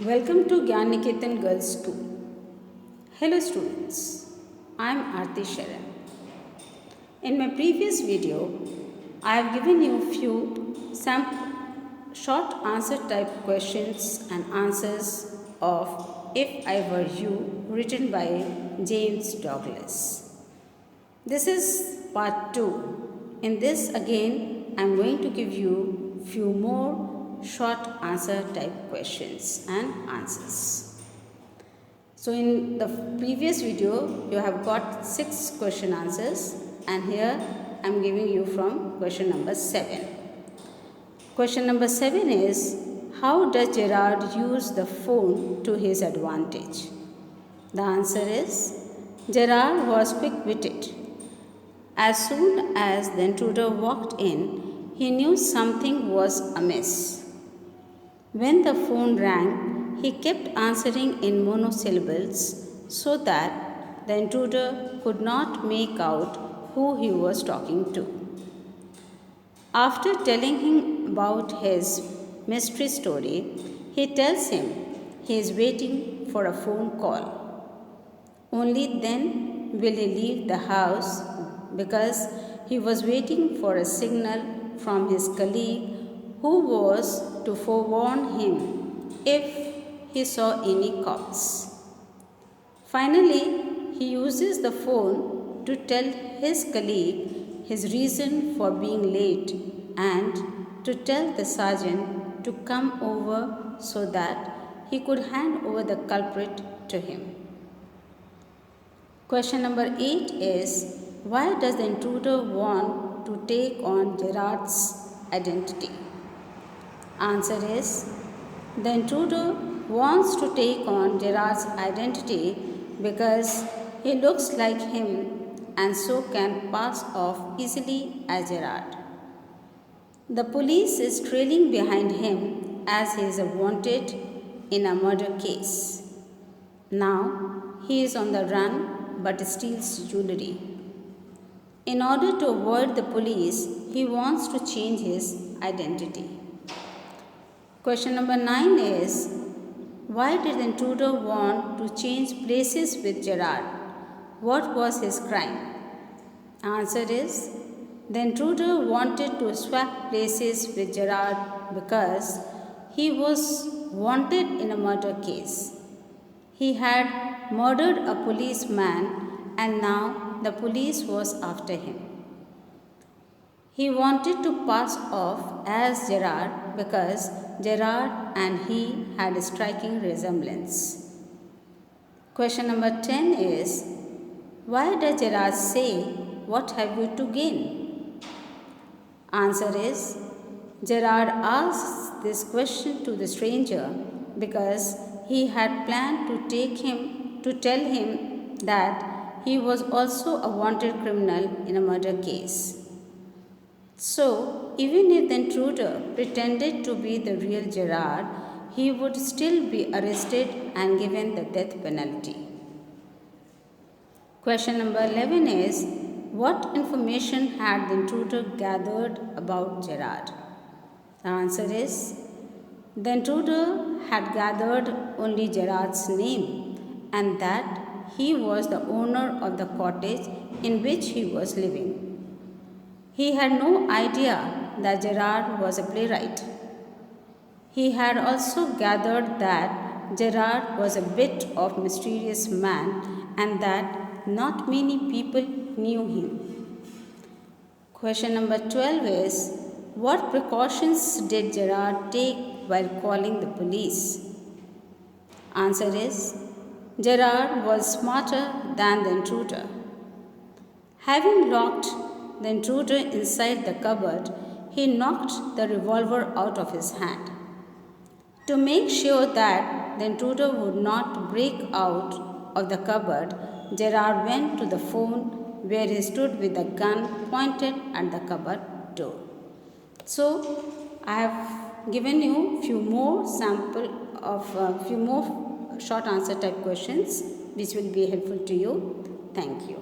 Welcome to Gyaniketan Girls School. Hello students, I am Arti Sharan. In my previous video, I have given you few short answer type questions and answers of If I Were You, written by James Douglas. This is part 2. In this again, I am going to give you few more short answer type questions and answers. So in the previous video you have got 6 question answers, and here I am giving you from question number 7. Question number 7 is, how does Gerard use the phone to his advantage? The answer is, Gerard was quick-witted. As soon as the intruder walked in, he knew something was amiss. When the phone rang, he kept answering in monosyllables so that the intruder could not make out who he was talking to. After telling him about his mystery story, he tells him he is waiting for a phone call. Only then will he leave the house because he was waiting for a signal from his colleague who was to forewarn him if he saw any cops. Finally, he uses the phone to tell his colleague his reason for being late and to tell the sergeant to come over so that he could hand over the culprit to him. Question number 8 is, why does the intruder want to take on Gerard's identity? Answer is, the intruder wants to take on Gerard's identity because he looks like him and so can pass off easily as Gerard. The police is trailing behind him as he is wanted in a murder case. Now he is on the run but steals jewelry. In order to avoid the police, he wants to change his identity. Question number 9 is, why did the intruder want to change places with Gerard? What was his crime? Answer is, the intruder wanted to swap places with Gerard because he was wanted in a murder case. He had murdered a policeman and now the police was after him. He wanted to pass off as Gerard because Gerard and he had a striking resemblance. Question number 10 is, why does Gerard say, "What have you to gain?" Answer is, Gerard asks this question to the stranger because he had planned to tell him that he was also a wanted criminal in a murder case. So, even if the intruder pretended to be the real Gerard, he would still be arrested and given the death penalty. Question number 11 is, what information had the intruder gathered about Gerard? The answer is, the intruder had gathered only Gerard's name and that he was the owner of the cottage in which he was living. He had no idea that Gerard was a playwright. He had also gathered that Gerard was a bit of a mysterious man and that not many people knew him. Question number 12 is, what precautions did Gerard take while calling the police? Answer is, Gerard was smarter than the intruder. Having locked the intruder inside the cupboard, he knocked the revolver out of his hand. To make sure that the intruder would not break out of the cupboard, Gerard went to the phone where he stood with the gun pointed at the cupboard door. So, I have given you few more short answer type questions which will be helpful to you. Thank you.